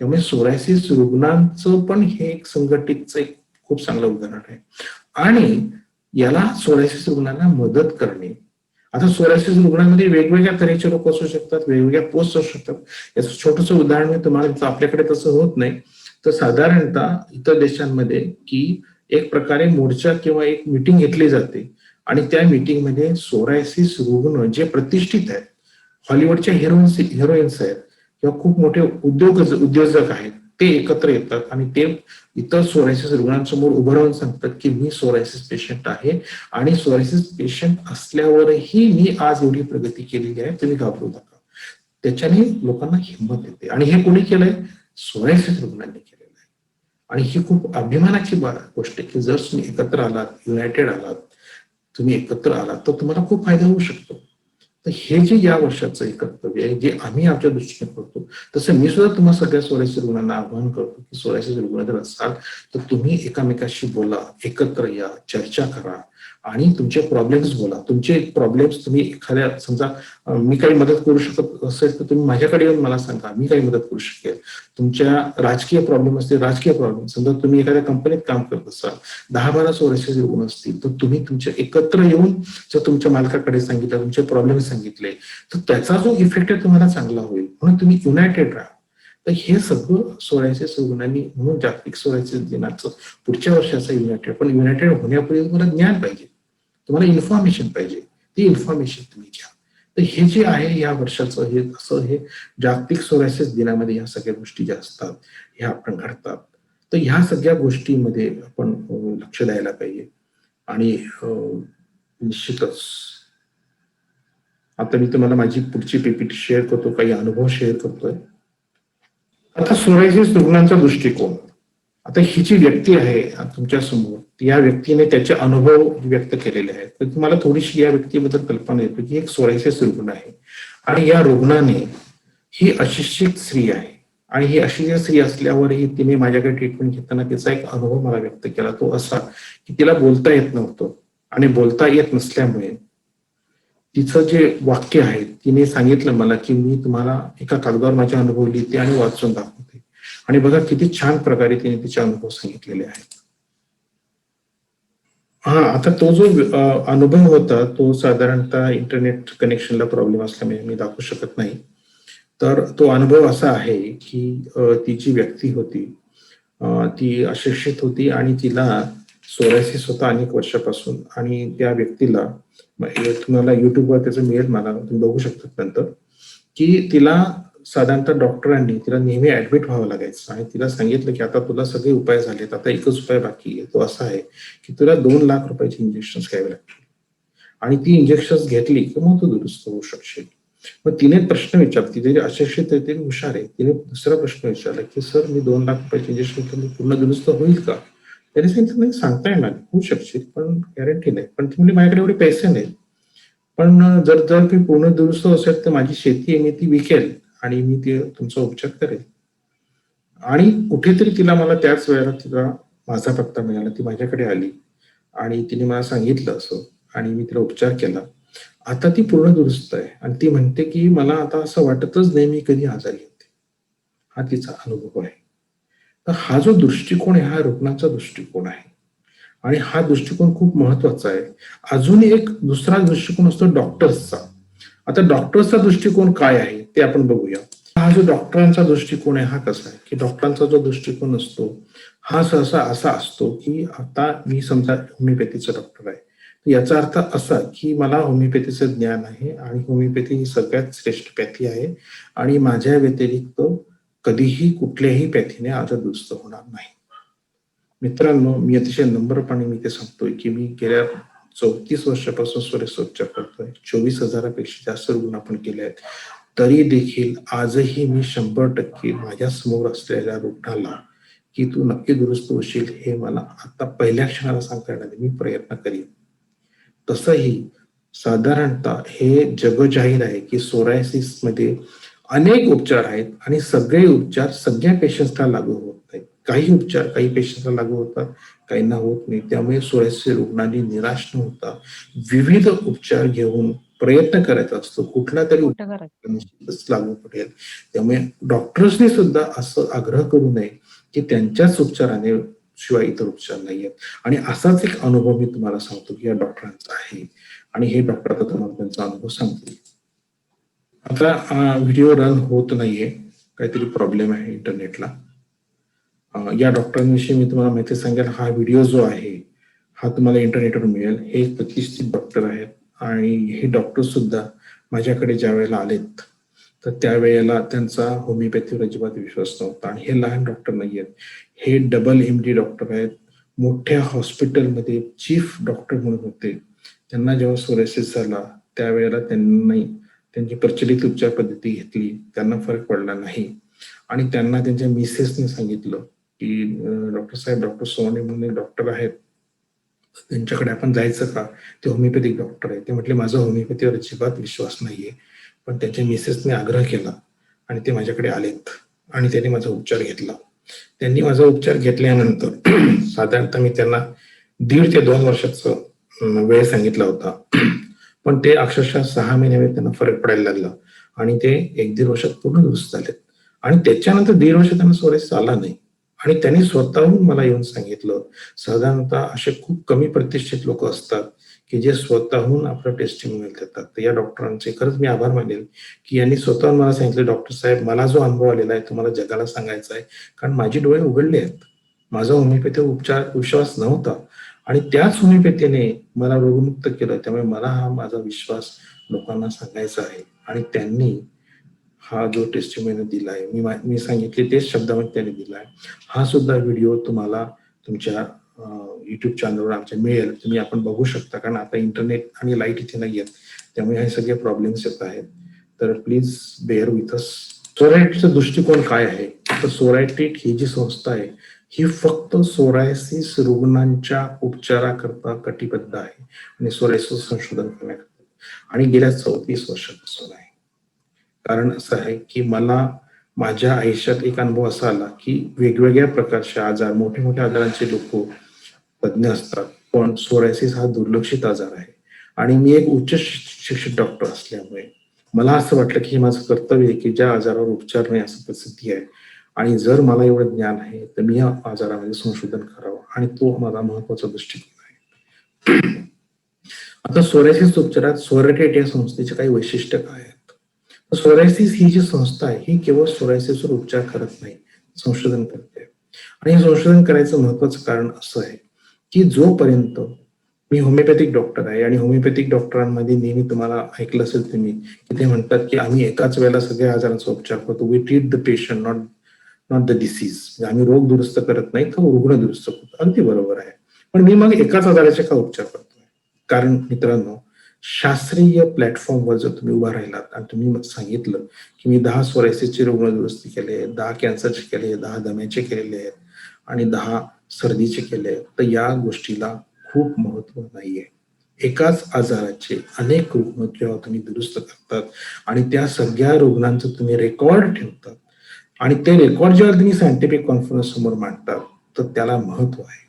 त्यामुळे सोरायसिस रुग्णांचं पण हे एक संघटितचं एक खूप चांगलं उदाहरण आहे आणि याला सोरायसिस रुग्णांना मदत करणे. आता सोरायसिस रुग्णांमध्ये वेगवेगळ्या तऱ्हेचे लोक असू शकतात, वेगवेगळ्या पोस्ट असू शकतात. याचं छोटंसं उदाहरण मी तुम्हाला, आपल्याकडे तसं होत नाही, तर साधारणतः इतर देशांमध्ये की एक प्रकारे मोर्चा किंवा एक मीटिंग घेतली जाते आणि त्या मीटिंगमध्ये सोरायसिस रुग्ण जे प्रतिष्ठित आहेत, हॉलिवूडच्या हिरोईन्स आहेत किंवा खूप मोठे उद्योजक आहेत, ते एकत्र येतात आणि ते इतर सोरायसिस रुग्णांसमोर उभं राहून सांगतात की मी सोरायसिस पेशंट आहे आणि सोरायसिस पेशंट असल्यावरही मी आज एवढी प्रगती केलेली आहे, तुम्ही घाबरू नका. त्याच्याने लोकांना हिंमत येते आणि हे कोणी केलंय? सोरायसिस रुग्णांनी केलेलं आहे आणि ही खूप अभिमानाची गोष्ट आहे की जर तुम्ही एकत्र आलात, युनायटेड आलात, तुम्ही एकत्र आलात तर तुम्हाला खूप फायदा होऊ शकतो. तर हे जे या वर्षाचं एक कर्तव्य आहे, जे आम्ही आमच्या दृष्टीने करतो, तसं मी सुद्धा तुम्हाला सगळ्या सोरायसिस रुग्णांना आवाहन करतो की सोरायसिस रुग्ण जर असाल तर तुम्ही एकामेकाशी बोला, एकत्र या, चर्चा करा आणि तुमचे प्रॉब्लेम्स बोला. तुमचे प्रॉब्लेम्स तुम्ही एखाद्या, समजा मी काही मदत करू शकत असेल तर तुम्ही माझ्याकडे येऊन मला सांगा, मी काही मदत करू शकेल. तुमच्या राजकीय प्रॉब्लेम असतील, राजकीय प्रॉब्लेम, समजा तुम्ही एखाद्या कंपनीत काम करत असाल, 10-12 सोरायसिस रुग्ण असतील तर तुम्ही तुमच्या एकत्र येऊन जर तुमच्या मालकाकडे सांगितलं, तुमचे प्रॉब्लेम सांगितले तर त्याचा जो इफेक्ट आहे तुम्हाला चांगला होईल. म्हणून तुम्ही युनायटेड राहा. तर हे सगळं सोरायसिस रुग्णांनी, म्हणून जागतिक सोरायसिस दिनाचं पुढच्या वर्षाचं युनायटेड, पण युनायटेड होण्यापूर्वी तुम्हाला ज्ञान पाहिजे, तुम्हाला इन्फॉर्मेशन पाहिजे, ती इन्फॉर्मेशन तुम्ही घ्या. तर हे जे आहे या वर्षाचं हे असं, हे जागतिक सोरायसिस दिनामध्ये ह्या सगळ्या गोष्टी ज्या असतात ह्या आपण घडतात. तर ह्या सगळ्या गोष्टीमध्ये आपण लक्ष द्यायला पाहिजे आणि निश्चितच आता मी तुम्हाला माझी पुढची पीपीटी शेअर करतो, काही अनुभव शेअर करतोय. आता सोरायसिस रुग्णांचा दृष्टिकोन, आता ही जी व्यक्ती आहे तुमच्या समोर, या व्यक्तीने त्याचे अनुभव व्यक्त केलेले आहेत, तर तुम्हाला थोडीशी या व्यक्तीबद्दल कल्पना येतो की एक सोरायसिस रुग्ण आहे आणि या रुग्णाने, ही अशिक्षित स्त्री आहे आणि ही अशिक्षित स्त्री असल्यावरही तिने माझ्याकडे ट्रीटमेंट घेताना तिचा एक अनुभव मला व्यक्त केला. तो असा की तिला बोलता येत नव्हतं आणि बोलता येत नसल्यामुळे तिचं जे वाक्य आहे, तिने सांगितलं मला की मी तुम्हाला एका कागदावर माझे अनुभव लिहिते आणि वाचून दाखवते आणि बघा किती छान प्रकारे तिने तिचे अनुभव सांगितलेले आहेत. हा, आता तो जो अनुभव होता तो साधारणतः इंटरनेट कनेक्शनला प्रॉब्लेम असल्यामुळे मी दाखवू शकत नाही. तर तो अनुभव असा आहे की ती जी व्यक्ती होती ती अशिक्षित होती आणि तिला सोरायसिस होता अनेक वर्षापासून आणि त्या व्यक्तीला, तुम्हाला युट्यूबवर त्याचं मिळेल, मला तुम्ही बघू शकता नंतर, की तिला साधारणतः डॉक्टरांनी तिला नेहमी ऍडमिट व्हावं लागायचं आणि तिला सांगितलं की आता तुला सगळे उपाय झालेत, आता एकच उपाय बाकी आहे, तो असा आहे की तुला 2 लाख रुपयाची इंजेक्शन घ्यावे लागतील आणि ती इंजेक्शन घेतली की मग तू दुरुस्त होऊ शकशील. मग तिने प्रश्न विचारला, तिथे जे अशिक्षित आहे ते हुशार आहे, तिने दुसरा प्रश्न विचारला की सर मी 2 लाख रुपयाचे इंजेक्शन पूर्ण दुरुस्त होईल का? त्याने सांगितलं नाही, सांगता येणार, होऊ शकशील पण गॅरंटी नाही. पण ती म्हणजे माझ्याकडे एवढे पैसे नाहीत, पण जर जर मी पूर्ण दुरुस्त असेल तर माझी शेती आहे, मी ती विकेल आणि मी ते तुमचा उपचार करेल. आणि कुठेतरी तिला मला त्याच वेळेला तिला माझा पत्ता मिळाला. ती माझ्याकडे आली आणि तिने मला सांगितलं असं आणि मी तिला उपचार केला. आता ती पूर्ण दुरुस्त आहे आणि ती म्हणते की मला आता असं वाटतच नाही मी कधी आजारी होते. हा तिचा अनुभव आहे. तर हा जो दृष्टिकोन आहे हा रुग्णाचा दृष्टिकोन आहे आणि हा दृष्टिकोन खूप महत्वाचा आहे. अजून एक दुसरा दृष्टिकोन असतो डॉक्टर्सचा. आता डॉक्टर्सचा दृष्टिकोन काय आहे ते आपण बघूया. हा जो डॉक्टरांचा दृष्टिकोन आहे हा कसा आहे की डॉक्टरांचा जो दृष्टिकोन असतो हा सहसा असा असतो की आता मी समजा होमिओपॅथीचा डॉक्टर आहे. याचा अर्थ असा की मला होमिओपॅथीचं ज्ञान आहे आणि होमिओपॅथी ही सगळ्यात श्रेष्ठ पॅथी आहे आणि माझ्या व्यतिरिक्त कधीही कुठल्याही पॅथीने आजार दुरुस्त होणार नाही. मित्रांनो, मी अतिशय नम्रपणे मी ते सांगतोय की मी गेल्या 34 वर्षापासून स्वरसोपचार करतोय. 24,000पेक्षा जास्त रुग्ण आपण केले आहेत. तरी देखील आजही मी 100% माझ्या समोर असलेल्या रुग्णाला की तू नक्की दुरुस्त होशील हे मला आता पहिल्या क्षणाला सांगता येणार नाही. मी प्रयत्न करीन. तसंही साधारणतः हे जगजाहीर आहे की सोरायसिस मध्ये अनेक उपचार आहेत आणि सगळे उपचार सगळ्या पेशंट्सला लागू होत नाहीत. काही उपचार काही पेशंट्सला लागू होतात, काहींना होत नाही. त्यामुळे सोरायसिस रुग्णांनी निराश न होता विविध उपचार घेऊन प्रयत्न करायचा असतो. कुठला तरी
मोठं करायचं.
निश्चितच लागू पडेल. त्यामुळे डॉक्टर्सनी सुद्धा असं आग्रह करू नये की त्यांच्याच उपचाराने शिवाय इतर उपचार नाहीयेत. आणि असाच एक अनुभव मी तुम्हाला सांगतो की या डॉक्टरांचा आहे आणि हे डॉक्टर आता तुम्हाला त्यांचा अनुभव सांगतील. आता व्हिडिओ रन होत नाहीये, काहीतरी प्रॉब्लेम आहे इंटरनेटला. या डॉक्टरांविषयी मी तुम्हाला माहिती सांगेल. हा व्हिडिओ जो आहे हा तुम्हाला इंटरनेटवर मिळेल. हे प्रतिष्ठित डॉक्टर आहेत आणि हे डॉक्टर सुद्धा माझ्याकडे ज्या वेळेला आलेत तर त्यावेळेला त्यांचा होमिओपॅथीवर अजिबात विश्वास नव्हता. आणि हे लहान डॉक्टर नाही आहेत, हे डबल MD डॉक्टर आहेत. मोठ्या हॉस्पिटलमध्ये चीफ डॉक्टर म्हणून होते. त्यांना जेव्हा सोरायसिस झाला त्यावेळेला त्यांनी त्यांची प्रचलित उपचार पद्धती घेतली, त्यांना फरक पडला नाही आणि त्यांना त्यांच्या मिसेसने सांगितलं की डॉक्टर साहेब, डॉक्टर सोने म्हणून एक डॉक्टर आहेत, त्यांच्याकडे आपण जायचं का? ते होमिओपॅथिक डॉक्टर आहे. ते म्हटले माझा होमिओपॅथीवर अजिबात विश्वास नाहीये. पण त्यांच्या मिसेसने आग्रह केला आणि ते माझ्याकडे आलेत आणि त्यांनी माझा उपचार घेतला. त्यांनी माझा उपचार घेतल्यानंतर साधारणतः मी त्यांना 1.5 ते 2 वर्षाचा वेळ सांगितला होता. पण ते अक्षरशः 6 महिन्यामध्ये त्यांना फरक पडायला लागला आणि ते 1-1.5 वर्षात पूर्ण दुरुस्त झालेत. आणि त्याच्यानंतर 1.5 वर्ष त्यांना सोरायसिस आला नाही आणि त्यांनी स्वतःहून मला येऊन सांगितलं. साधारणतः असे खूप कमी प्रतिष्ठित लोक असतात की जे स्वतःहून आपलं टेस्टिमोनियल देतात. तर या डॉक्टरांचे खरंच मी आभार मानेल की यांनी स्वतःहून मला सांगितलं, डॉक्टर साहेब मला जो अनुभव आलेला आहे तुम्हाला जगाला सांगायचा आहे, कारण माझी डोळे उघडले आहेत. माझा होमिओपॅथी उपचार विश्वास नव्हता आणि त्याच होमिओपॅथीने मला रोगमुक्त केलं. त्यामुळे मला हा माझा विश्वास लोकांना सांगायचा आहे आणि त्यांनी हा जो टेस्टिमोनियल दिलाय, मी सांगितले तेच शब्दामध्ये त्यांनी दिलाय. हा सुद्धा व्हिडिओ तुम्हाला तुमच्या युट्यूब चॅनलवर आमच्या मिळेल. तुम्ही आपण बघू शकता, कारण आता इंटरनेट आणि लाईट इथे नाही आहेत, त्यामुळे हे सगळे प्रॉब्लेम्स येत आहेत. तर प्लीज बेअर विथ अस. सोरायटिसचा दृष्टिकोन काय आहे? तर सोरायटिट ही जी संस्था आहे ही फक्त सोरायसिस रुग्णांच्या उपचाराकरता कटिबद्ध आहे आणि सोरायसिस संशोधन करण्याकरता आणि गेल्या 34 वर्षापासून आहे. कारण असं आहे की मला माझ्या आयुष्यात एक अनुभव असा आला की वेगवेगळ्या प्रकारचे आजार, मोठे मोठ्या आजारांचे लोक तज्ञ असतात, पण सोरायसिस हा दुर्लक्षित आजार आहे. आणि मी एक उच्च शिक्षित डॉक्टर असल्यामुळे मला असं वाटलं की हे माझं कर्तव्य आहे की ज्या आजारावर उपचार नाही असं प्रसिद्धी आहे आणि जर मला एवढं ज्ञान आहे तर मी या आजारामध्ये संशोधन करावं आणि तो माझा महत्वाचा दृष्टिकोन आहे. आता सोरायसिस उपचारात सोरायटेट या संस्थेचे काही वैशिष्ट्य काय आहेत? सोरायसिस ही जी संस्था आहे ही केवळ सोरायसिसवर उपचार करत नाही, संशोधन करते. आणि हे संशोधन करायचं महत्वाचं कारण असं आहे की जोपर्यंत मी होमिओपॅथिक डॉक्टर आहे आणि होमिओपॅथिक डॉक्टरांमध्ये नेहमी तुम्हाला ऐकलं असेल तुम्ही की ते म्हणतात की आम्ही एकाच वेळेला सगळ्या आजारांचा उपचार करतो. We treat the patient, not the disease. आम्ही रोग दुरुस्त करत नाही तर रुग्ण दुरुस्त करतो. अगदी बरोबर आहे. पण मी मग एकाच आजाराचे का उपचार करतोय? कारण मित्रांनो, शास्त्रीय प्लॅटफॉर्मवर जर तुम्ही उभा राहिलात आणि तुम्ही सांगितलं की मी 10 सोरायसिसचे रुग्ण दुरुस्ती केले, 10 कॅन्सरचे केले, 10 दम्याचे केलेले आहेत आणि 10 सर्दीचे केले, तर या गोष्टीला खूप महत्व नाहीये. एकाच आजाराचे अनेक रुग्ण जेव्हा तुम्ही दुरुस्त करतात आणि त्या सगळ्या रुग्णांचं तुम्ही रेकॉर्ड ठेवतात आणि ते रेकॉर्ड जेव्हा तुम्ही सायंटिफिक कॉन्फरन्स समोर मांडतात तर त्याला महत्व आहे.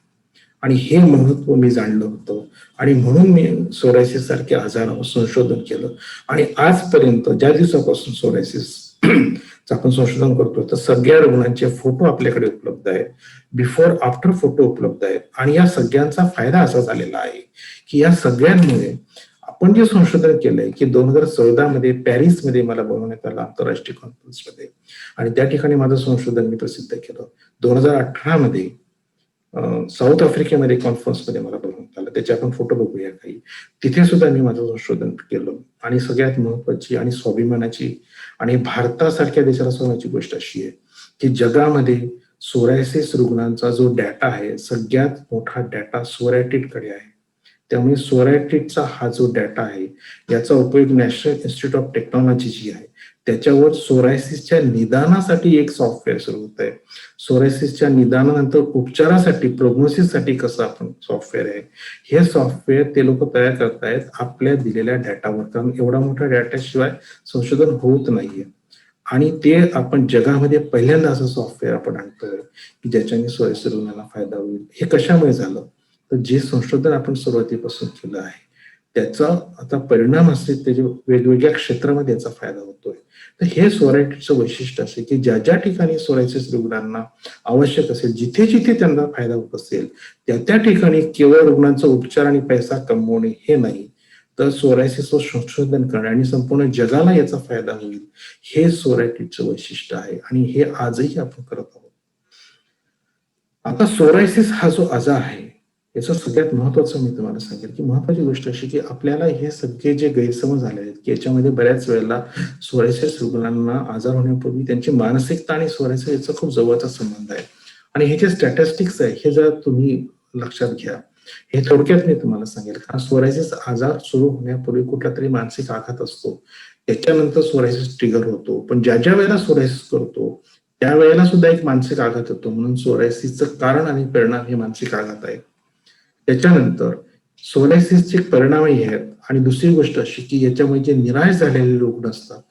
आणि हे महत्व मी जाणलं होतं आणि म्हणून मी सोरायसिस सारख्या आजारावर संशोधन केलं. आणि आजपर्यंत ज्या दिवसापासून सोरायसिस आपण संशोधन करतो तर सगळ्या रुग्णांचे फोटो आपल्याकडे उपलब्ध आहेत, बिफोर आफ्टर फोटो उपलब्ध आहेत. आणि या सगळ्यांचा फायदा असा झालेला आहे की या सगळ्यांमुळे आपण जे संशोधन केलंय की 2014 मध्ये पॅरिसमध्ये मला बोलवण्यात आलं आंतरराष्ट्रीय कॉन्फरन्समध्ये आणि त्या ठिकाणी माझं संशोधन मी प्रसिद्ध केलं. 2018 मध्ये साऊथ आफ्रिकेमध्ये कॉन्फरन्समध्ये मला बोलवण्यात आलं, त्याचे आपण फोटो बघूया काही. तिथे सुद्धा मी माझं संशोधन केलं. आणि सगळ्यात महत्वाची आणि स्वाभिमानाची आणि भारतासारख्या देशाला स्वाभिमानाची गोष्ट अशी आहे की जगामध्ये सोरायसिस रुग्णांचा जो डाटा आहे सगळ्यात मोठा डाटा सोरॅटिडकडे आहे. त्यामुळे सोरॅटिडचा हा जो डाटा आहे याचा उपयोग नॅशनल इन्स्टिट्यूट ऑफ टेक्नॉलॉजी जी आहे त्याच्यावर सोरायसिसच्या निदानासाठी एक सॉफ्टवेअर सुरू होत आहे. सोरायसिसच्या निदानानंतर उपचारासाठी प्रोग्नोसिससाठी कसं आपण सॉफ्टवेअर आहे हे सॉफ्टवेअर ते लोक तयार करतायत आपल्या दिलेल्या डाटावर, कारण एवढा मोठा डाटाशिवाय संशोधन होत नाहीये. आणि ते आपण जगामध्ये पहिल्यांदा असं सॉफ्टवेअर आपण आणतोय की ज्याच्याने सोरायसिस रुग्णांना फायदा होईल. हे कशामुळे झालं तर जे संशोधन आपण सुरुवातीपासून केलं आहे त्याचा आता परिणाम असे त्याच्या वेगवेगळ्या क्षेत्रामध्ये याचा फायदा होतोय. तर हे सोरायटिसचं वैशिष्ट्य असे की ज्या ज्या ठिकाणी सोरायसिस रुग्णांना आवश्यक असेल, जिथे जिथे त्यांना फायदा होत असेल त्या त्या ठिकाणी केवळ रुग्णांचा उपचार आणि पैसा कमवणे हे नाही तर सोरायसिसवर संशोधन करणे आणि संपूर्ण जगाला याचा फायदा होईल हे सोरायटिसचं वैशिष्ट्य आहे आणि हे आजही आपण करत आहोत. आता सोरायसिस हा जो आजार आहे याचं सगळ्यात महत्वाचं मी तुम्हाला सांगेल की महत्वाची गोष्ट अशी की आपल्याला हे सगळे जे गैरसमज झाले आहेत की याच्यामध्ये बऱ्याच वेळेला सोरायसिस रुग्णांना आजार होण्यापूर्वी त्यांची मानसिकता आणि सोरायसिस याचा खूप जवळचा संबंध आहे. आणि हे जे स्टॅटिस्टिक्स आहे हे जर तुम्ही लक्षात घ्या, हे थोडक्यात मी तुम्हाला सांगेल. कारण सोरायसिस आजार सुरू होण्यापूर्वी कुठला तरी मानसिक आघात असतो, त्याच्यानंतर सोरायसिस ट्रिगर होतो. पण ज्या ज्या वेळेला सोरायसिस करतो त्यावेळेला सुद्धा एक मानसिक आघात होतो, म्हणून सोरायसिसचं कारण आणि परिणाम हे मानसिक आघात आहे. त्याच्यानंतर सोरायसिसचे परिणामही आहेत. आणि दुसरी गोष्ट अशी की याच्यामुळे जे निराश झालेले रुग्ण असतात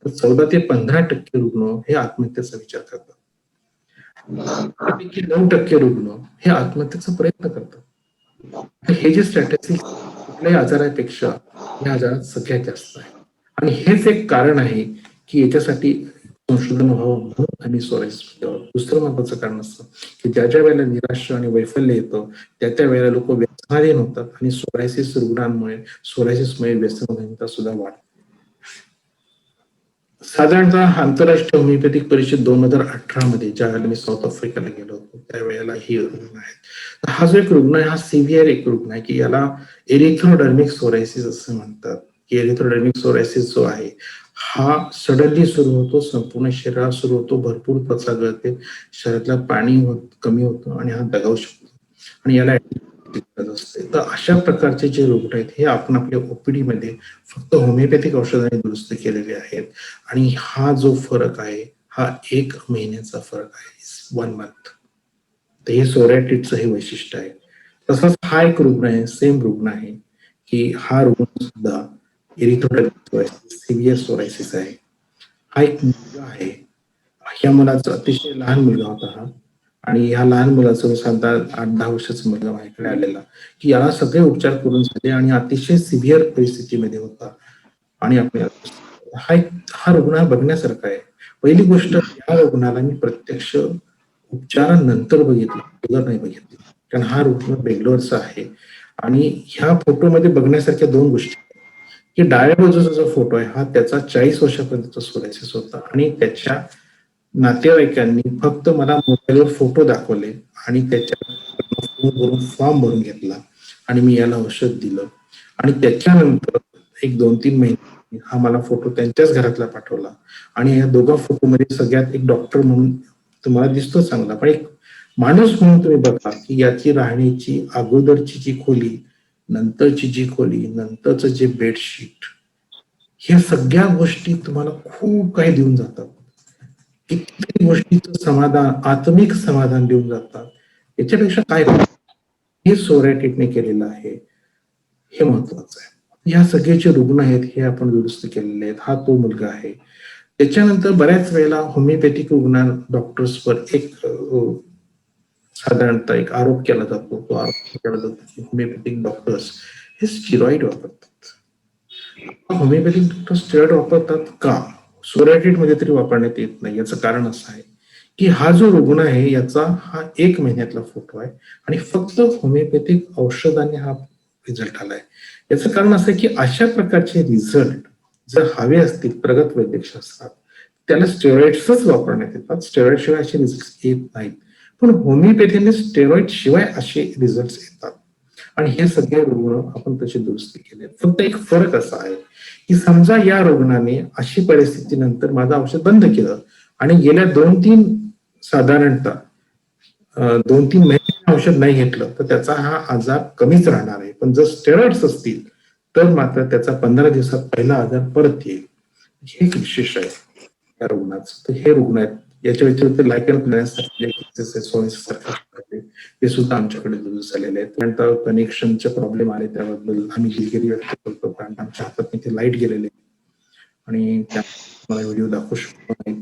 तर 14 ते 15% रुग्ण हे आत्महत्येचा विचार करतात. 9% रुग्ण हे आत्महत्येचा प्रयत्न करतात. हे जे स्टॅटिस्टिक्स कुठल्याही आजारापेक्षा या आजारात सगळ्यात जास्त आहे. आणि हेच एक कारण आहे की याच्यासाठी संशोधन व्हावं म्हणून आम्ही सोरायसिस. दुसरं महत्वाचं कारण असतं की ज्या ज्या वेळेला निराशा आणि वैफल्य येतं त्या त्या वेळेला लोक व्यसनाधीन होतात आणि सोरायसिस रुग्णांमुळे सोरायसिसमुळे व्यसनधीनता सुद्धा वाढते. साधारणतः आंतरराष्ट्रीय होमिओपॅथिक परिषद 2018 मध्ये ज्या वेळेला मी साऊथ आफ्रिकेला गेलो होतो त्यावेळेला ही रुग्ण आहेत. हा जो एक रुग्ण आहे हा सिव्हिअर एक रुग्ण आहे की याला एरिथ्रोडर्मिक सोरायसिस असं म्हणतात. की एरिथ्रोडर्मिक सोरायसिस जो आहे हा सडनली सुरू होतो, संपूर्ण शरीरात सुरू होतो, भरपूर त्वचा गळते, शरीरातलं पाणी कमी होतं आणि हा दगावू शकतो आणि याला असते. तर अशा प्रकारचे जे रुग्ण आहेत हे आपण आपल्या ओपीडी मध्ये फक्त होमिओपॅथिक औषधाने दुरुस्त केलेले आहेत. आणि हा जो फरक आहे हा 1 महिन्याचा फरक आहे, 1 मंथ. तर हे सोरायटिसचं हे वैशिष्ट्य आहे. तसंच हा एक रुग्ण आहे, सेम रुग्ण आहे की हा रुग्ण सुद्धा एरिथ्रोडर्मिक सिव्हिअर सोरायसिस आहे. हा एक मुलगा आहे. ह्या मुलाचा अतिशय लहान मुलगा होता हा. आणि ह्या लहान मुलाचं साधारण 8-10 वर्षाचा मुलगा माझ्याकडे आलेला की याला सगळे उपचार करून झाले आणि अतिशय सिव्हिअर परिस्थितीमध्ये होता. आणि आपल्याला हा रुग्ण बघण्यासारखा आहे. पहिली गोष्ट या रुग्णाला मी प्रत्यक्ष उपचारानंतर बघितलं, अगोदर नाही बघितलं, कारण हा रुग्ण बेंगलोरचा आहे. आणि ह्या फोटोमध्ये बघण्यासारख्या 2 गोष्टी की डाव्या बाजूचा जो फोटो आहे हा त्याचा 40 वर्षापर्यंतचा सोरायसिस होता आणि त्याच्या नातेवाईकांनी फक्त मला मोबाईलवर फोटो दाखवले आणि त्याच्या फॉर्म भरून घेतला आणि मी याला औषध दिलं. आणि त्याच्यानंतर एक 2-3 महिने हा मला फोटो त्यांच्याच घरातला पाठवला. आणि या दोघा फोटोमध्ये सगळ्यात एक डॉक्टर म्हणून तुम्हाला दिसतो चांगला, पण एक माणूस म्हणून तुम्ही बघा की याची राहण्याची अगोदरची जी खोली, नंतरची जी खोली, नंतरचं जे बेडशीट, ह्या सगळ्या गोष्टी तुम्हाला खूप काही देऊन जातात. कित्येक गोष्टीचं समाधान, आत्मिक समाधान देऊन जातात. याच्यापेक्षा काय हे सोरायटिसने केलेलं आहे. हे महत्वाचं आहे. या सगळे जे रुग्ण आहेत हे आपण दुरुस्त केलेले आहेत. हा तो मुलगा आहे. त्याच्यानंतर बऱ्याच वेळेला होमिओपॅथिक रुग्ण डॉक्टर्सवर एक साधारणतः एक आरोप केला जातो. तो आरोप केला जातो की होमिओपॅथिक डॉक्टर्स हे स्टिरॉइड वापरतात. होमिओपॅथिक डॉक्टर स्टिरॉइड वापरतात का? सोरायटिडमध्ये तरी वापरण्यात येत नाही. याचं कारण असं आहे की हा जो रुग्ण आहे याचा हा 1 महिन्यातला फोटो आहे आणि फक्त होमिओपॅथिक औषधाने हा रिझल्ट आलाय. याचं कारण असं आहे की अशा प्रकारचे रिझल्ट जर हवे असतील प्रगत वैद्यकशास्त्रात त्याला स्टेरॉइड्सच वापरण्यात येतात. स्टेरॉइड शिवाय असे रिझल्ट येत नाहीत. पण होमिओपॅथीने स्टेरॉइड शिवाय असे रिझल्ट येतात आणि हे सगळे रुग्ण आपण तसे दुरुस्ती केले. फक्त एक फरक असा आहे की समजा या रुग्णाने अशी परिस्थिती नंतर माझं औषध बंद केलं आणि गेल्या 2-3 साधारणतः 2-3 महिने औषध नाही घेतलं तर त्याचा हा आजार कमीच राहणार आहे. पण जर स्टेरॉइड्स असतील तर मात्र त्याचा 15 दिवसात पहिला आजार परत येईल. हे एक विशेष आहे या रुग्णाचं. तर हे रुग्ण आहेत. याच्या व्यतिरिक्त लायकन प्लॅन्ससारखे हे सुद्धा आमच्याकडे दुरुस्त झालेले आहेत. त्यानंतर कनेक्शनचे प्रॉब्लेम आले त्याबद्दल आम्ही दिलगिरी व्यक्त करतो कारण आमच्या हातात ते लाईट गेलेले आणि मला व्हिडिओ दाखवू शकतो नाही.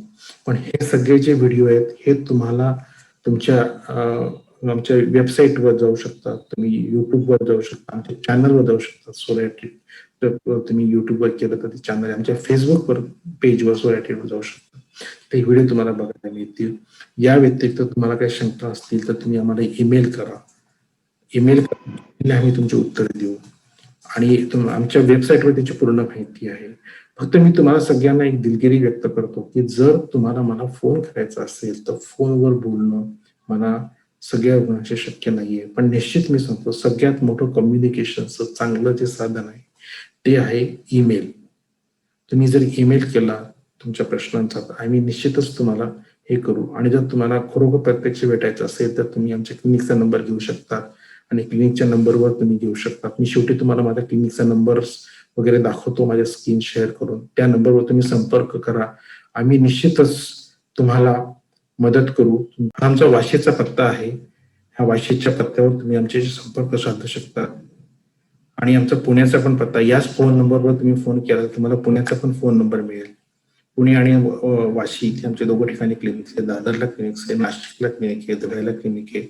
पण हे सगळे जे व्हिडिओ आहेत हे तुम्हाला तुमच्या आमच्या वेबसाईटवर जाऊ शकता, तुम्ही युट्यूबवर जाऊ शकता, आमच्या चॅनलवर जाऊ शकता. सोरायटिड तर तुम्ही युट्यूबवर केलं तर ते चॅनल आमच्या फेसबुकवर पेजवर सोरायटिडवर जाऊ शकता. ते व्हिडिओ तुम्हाला बघायला मिळतील. या व्यतिरिक्त तुम्हाला काही शंका असतील तर तुम्ही आम्हाला ईमेल करा. ईमेल आम्ही तुमची उत्तरे देऊ आणि आमच्या वेबसाईटवर त्याची पूर्ण माहिती आहे. फक्त मी तुम्हाला सगळ्यांना एक दिलगिरी व्यक्त करतो की जर तुम्हाला मला फोन करायचा असेल तर फोनवर बोलणं मला सगळ्या रुग्णांशी शक्य नाहीये. पण निश्चित मी सांगतो सगळ्यात मोठं कम्युनिकेशनचं चांगलं जे साधन आहे ते आहे ईमेल. तुम्ही जर ईमेल केला तुमच्या प्रश्नांचा तर आम्ही निश्चितच तुम्हाला हे करू आणि जर तुम्हाला खरोखर प्रत्यक्ष भेटायचं असेल तर तुम्ही आमच्या क्लिनिकचा नंबर घेऊ शकता आणि क्लिनिकच्या नंबरवर तुम्ही घेऊ शकता. मी शेवटी तुम्हाला माझ्या क्लिनिकचा नंबर वगैरे दाखवतो माझ्या स्क्रीन शेअर करून. त्या नंबरवर तुम्ही संपर्क करा. आम्ही निश्चितच तुम्हाला मदत करू. आमचा वाशीचा पत्ता आहे. ह्या वाशीच्या पत्त्यावर तुम्ही आमच्याशी संपर्क साधू शकता आणि आमचा पुण्याचा पण पत्ता याच फोन नंबरवर तुम्ही फोन केला तर तुम्हाला पुण्याचा पण फोन नंबर मिळेल. पुणे आणि वाशी इथे आमचे दोघं ठिकाणी क्लिनिक्स आहे. दादरला क्लिनिक्स आहे, नाशिकला क्लिनिक आहे, धुळ्याला क्लिनिक आहे.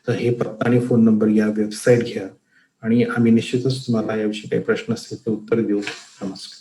तर हे पत्ता आणि फोन नंबर या वेबसाईट घ्या आणि आम्ही निश्चितच तुम्हाला याविषयी काही प्रश्न असतील तर उत्तर देऊ. नमस्कार.